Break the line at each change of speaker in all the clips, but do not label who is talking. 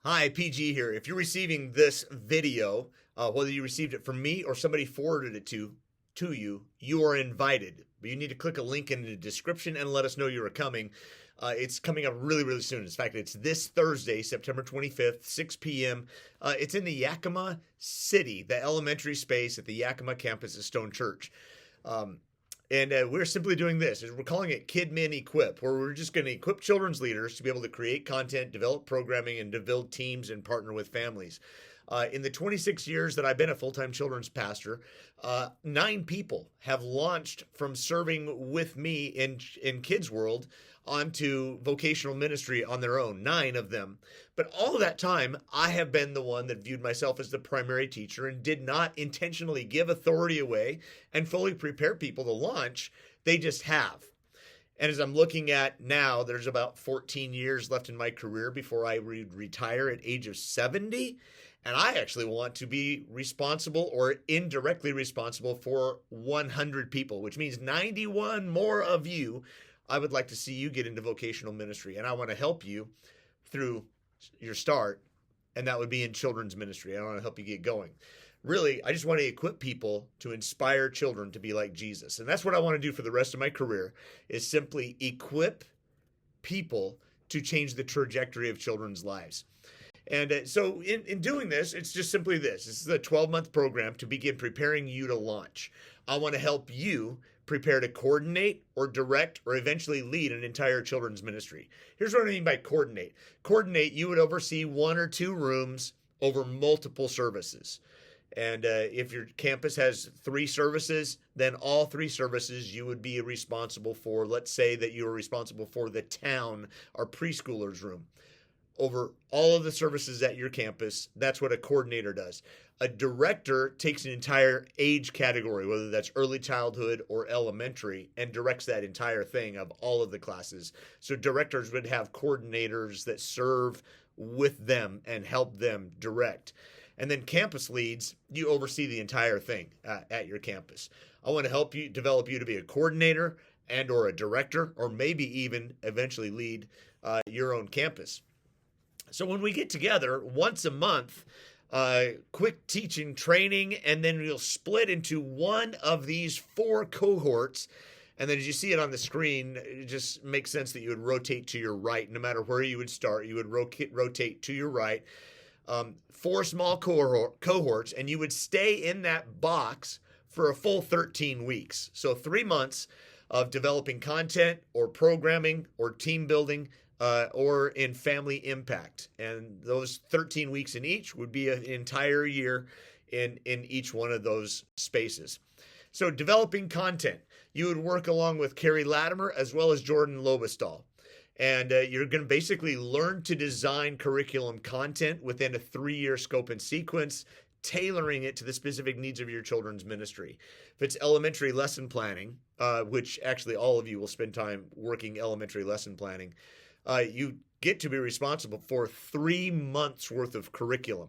Hi, PG here. If you're receiving this video, whether you received it from me or somebody forwarded it to you, you are invited. But you need to click a link in the description and let us know you are coming. It's coming up really, really soon. In fact, it's this Thursday, September 25th, 6 p.m. It's in the Yakima City, the elementary space at the Yakima campus at Stone Church. And we're simply doing this. We're calling it KidMinEquip, where we're just going to equip children's leaders to be able to create content, develop programming, and to build teams and partner with families. In the 26 years that I've been a full-time children's pastor, 9 people have launched from serving with me in Kids World onto vocational ministry on their own, 9 of them. But all of that time, I have been the one that viewed myself as the primary teacher and did not intentionally give authority away and fully prepare people to launch. They just have. And as I'm looking at now, there's about 14 years left in my career before I retire at age of 70. And I actually want to be responsible or indirectly responsible for 100 people, which means 91 more of you. I would like to see you get into vocational ministry, and I want to help you through your start, and that would be in children's ministry. I want to help you get going. Really, I just want to equip people to inspire children to be like Jesus. And that's what I want to do for the rest of my career, is simply equip people to change the trajectory of children's lives. And so in doing this, it's just simply this. This is a 12-month program to begin preparing you to launch. I want to help you prepare to coordinate or direct or eventually lead an entire children's ministry. Here's what I mean by coordinate. Coordinate, you would oversee 1 or 2 rooms over multiple services. And if your campus has 3 services, then all 3 services you would be responsible for. Let's say that you are responsible for the town or preschoolers room. Over all of the services at your campus, that's what a coordinator does. A director takes an entire age category, whether that's early childhood or elementary, and directs that entire thing of all of the classes. So directors would have coordinators that serve with them and help them direct. And then campus leads, you oversee the entire thing at your campus. I want to help you develop you to be a coordinator and or a director, or maybe even eventually lead your own campus. So when we get together once a month, quick teaching training, and then we'll split into one of these 4 cohorts. And then as you see it on the screen, it just makes sense that you would rotate to your right. No matter where you would start, you would rotate to your right. 4 small cohorts, and you would stay in that box for a full 13 weeks. So 3 months of developing content or programming or team building, or in family impact. And those 13 weeks in each would be an entire year in each one of those spaces. So developing content, you would work along with Carrie Latimer as well as Jordan Lobestal. And you're going to basically learn to design curriculum content within a 3-year scope and sequence, tailoring it to the specific needs of your children's ministry. If it's elementary lesson planning, which actually all of you will spend time working elementary lesson planning, you get to be responsible for 3 months worth of curriculum.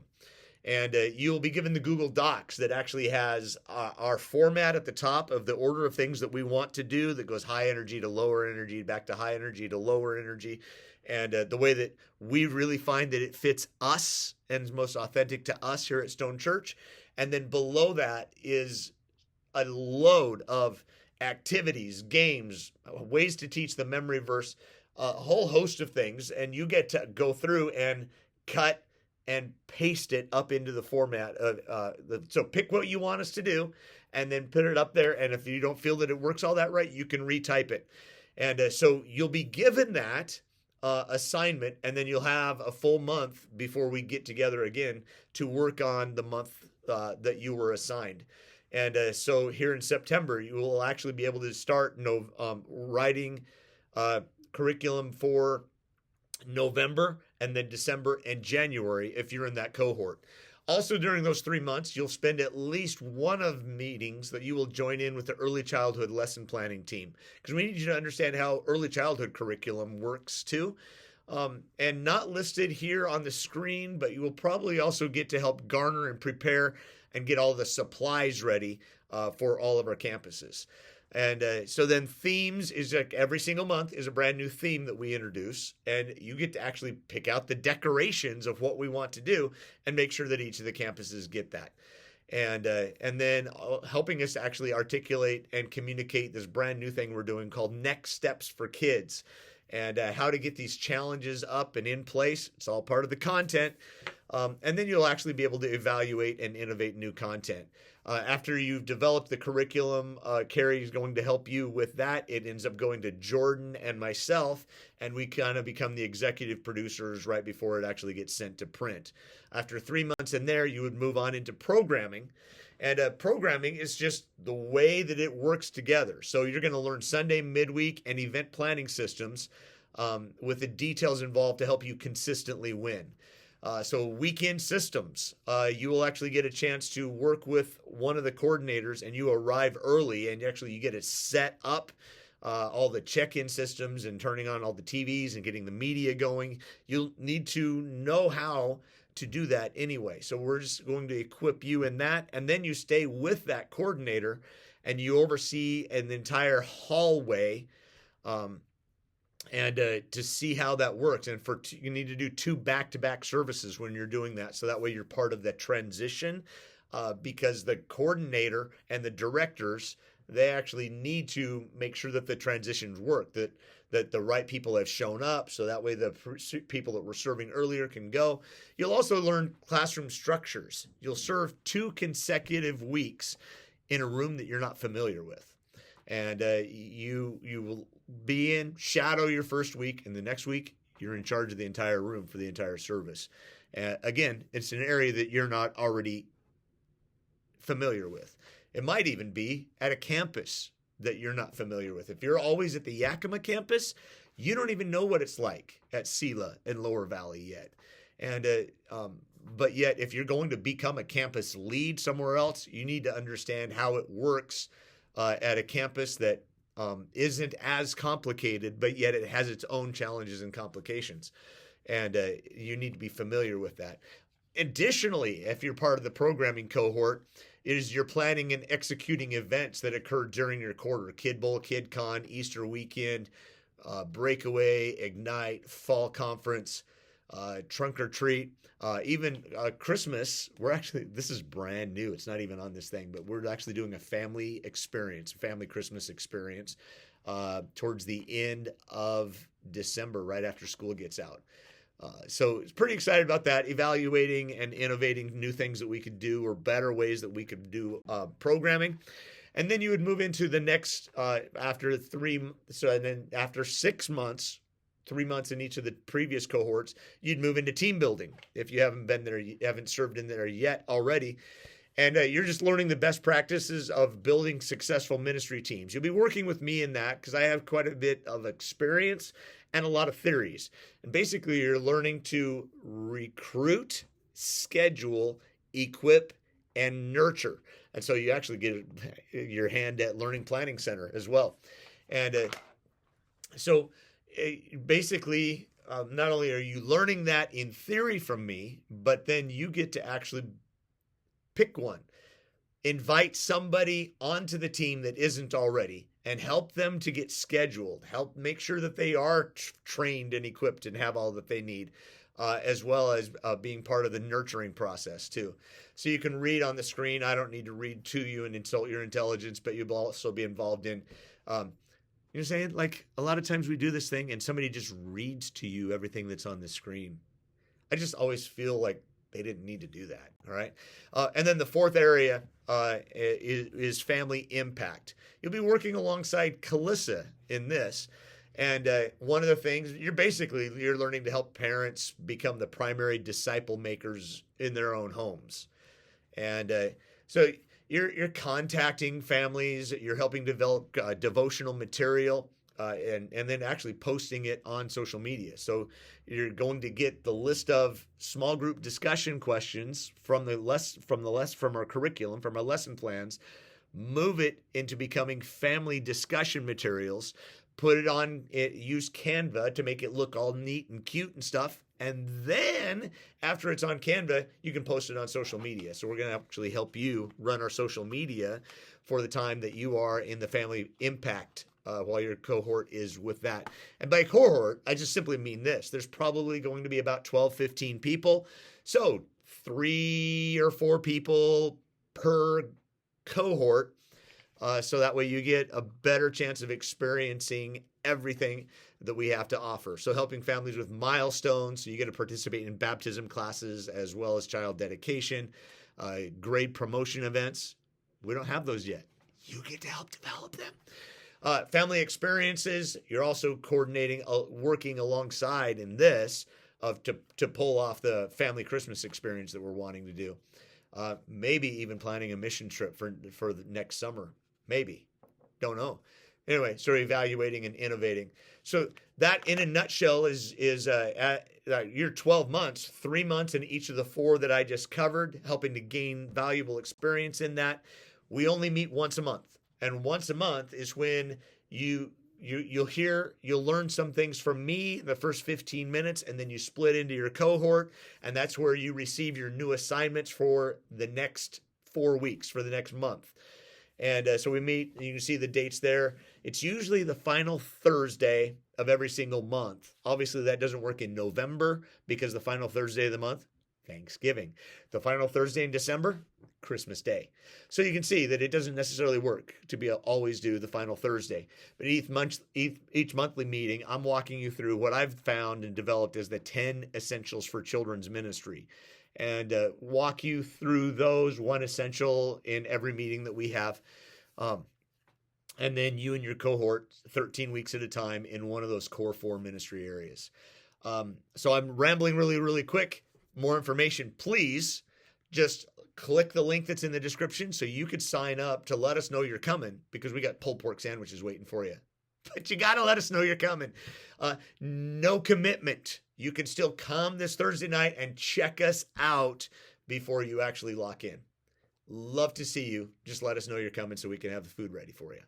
And you'll be given the Google Docs that actually has our format at the top of the order of things that we want to do, that goes high energy to lower energy, back to high energy to lower energy. And the way that we really find that it fits us and is most authentic to us here at Stone Church. And then below that is a load of activities, games, ways to teach the memory verse, a whole host of things, and you get to go through and cut and paste it up into the format of so pick what you want us to do and then put it up there, and if you don't feel that it works all that right, you can retype it. And so you'll be given that assignment, and then you'll have a full month before we get together again to work on the month that you were assigned. And so here in September, you will actually be able to start writing curriculum for November, and then December and January if you're in that cohort. Also, during those 3 months, you'll spend at least one of meetings that you will join in with the early childhood lesson planning team, because we need you to understand how early childhood curriculum works too. And not listed here on the screen, but you will probably also get to help garner and prepare and get all the supplies ready for all of our campuses. And so then themes is like every single month is a brand new theme that we introduce, and you get to actually pick out the decorations of what we want to do and make sure that each of the campuses get that. And then helping us actually articulate and communicate this brand new thing we're doing called Next Steps for Kids, and how to get these challenges up and in place. It's all part of the content. And then you'll actually be able to evaluate and innovate new content. After you've developed the curriculum, Carrie is going to help you with that. It ends up going to Jordan and myself, and we kind of become the executive producers right before it actually gets sent to print. After 3 months in there, you would move on into programming. And programming is just the way that it works together. So you're going to learn Sunday, midweek, and event planning systems with the details involved to help you consistently win. So weekend systems, you will actually get a chance to work with one of the coordinators, and you arrive early, and actually you get it set up, all the check-in systems and turning on all the TVs and getting the media going. You'll need to know how to do that anyway. So we're just going to equip you in that, and then you stay with that coordinator and you oversee an entire hallway, and to see how that works. And you need to do 2 back-to-back services when you're doing that, so that way you're part of that transition, because the coordinator and the directors, they actually need to make sure that the transitions work, that the right people have shown up, so that way the people that were serving earlier can go. You'll also learn classroom structures. You'll serve 2 consecutive weeks in a room that you're not familiar with. And you will be in, shadow your first week, and the next week you're in charge of the entire room for the entire service. Again, it's an area that you're not already familiar with. It might even be at a campus that you're not familiar with. If you're always at the Yakima campus, you don't even know what it's like at Sela and Lower Valley yet. And but yet, if you're going to become a campus lead somewhere else, you need to understand how it works at a campus that isn't as complicated, but yet it has its own challenges and complications. And you need to be familiar with that. Additionally, if you're part of the programming cohort, you're planning and executing events that occur during your quarter. Kid Bowl, Kid Con, Easter weekend, Breakaway, Ignite, Fall Conference, Trunk or Treat, even Christmas. This is brand new. It's not even on this thing, but we're actually doing a family Christmas experience towards the end of December, right after school gets out. So it's pretty excited about that, evaluating and innovating new things that we could do, or better ways that we could do programming. And then you would move into the next, after 6 months, 3 months in each of the previous cohorts, you'd move into team building if you haven't been there, you haven't served in there yet already. And you're just learning the best practices of building successful ministry teams. You'll be working with me in that because I have quite a bit of experience and a lot of theories. And basically, you're learning to recruit, schedule, equip, and nurture. And so you actually get your hand at Learning Planning Center as well. And basically, not only are you learning that in theory from me, but then you get to actually pick one. Invite somebody onto the team that isn't already and help them to get scheduled. Help make sure that they are trained and equipped and have all that they need, as well as being part of the nurturing process too. So you can read on the screen. I don't need to read to you and insult your intelligence, but you'll also be involved in you know what I'm saying? Like, a lot of times we do this thing and somebody just reads to you everything that's on the screen. I just always feel like they didn't need to do that. All right. And then the fourth area is family impact. You'll be working alongside Calissa in this. And one of the things, you're learning to help parents become the primary disciple makers in their own homes. And so you're contacting families, you're helping develop devotional material, and then actually posting it on social media. So you're going to get the list of small group discussion questions from our curriculum, from our lesson plans, move it into becoming family discussion materials, put it on, use Canva to make it look all neat and cute and stuff, And then after it's on Canva, you can post it on social media. So we're going to actually help you run our social media for the time that you are in the family impact while your cohort is with that. And by cohort, I just simply mean this. There's probably going to be about 12, 15 people. So 3 or 4 people per cohort. So that way you get a better chance of experiencing everything that we have to offer. So helping families with milestones. So you get to participate in baptism classes as well as child dedication, grade promotion events. We don't have those yet. You get to help develop them. Family experiences. You're also coordinating, working alongside in this to pull off the family Christmas experience that we're wanting to do. Maybe even planning a mission trip for the next summer. Maybe. Don't know. Anyway, so evaluating and innovating. So that in a nutshell is your 12 months, 3 months in each of the 4 that I just covered, helping to gain valuable experience in that. We only meet once a month. And once a month is when you'll learn some things from me in the first 15 minutes, and then you split into your cohort, and that's where you receive your new assignments for the next 4 weeks, for the next month. And so we meet, you can see the dates there. It's usually the final Thursday of every single month. Obviously, that doesn't work in November because the final Thursday of the month, Thanksgiving. The final Thursday in December, Christmas Day. So you can see that it doesn't necessarily work to always do the final Thursday. But each monthly meeting, I'm walking you through what I've found and developed as the 10 essentials for children's ministry. And walk you through those, one essential in every meeting that we have. And then you and your cohort, 13 weeks at a time in one of those core 4 ministry areas. So I'm rambling really, really quick. More information, please just click the link that's in the description so you could sign up to let us know you're coming, because we got pulled pork sandwiches waiting for you. But you got to let us know you're coming. No commitment. You can still come this Thursday night and check us out before you actually lock in. Love to see you. Just let us know you're coming so we can have the food ready for you.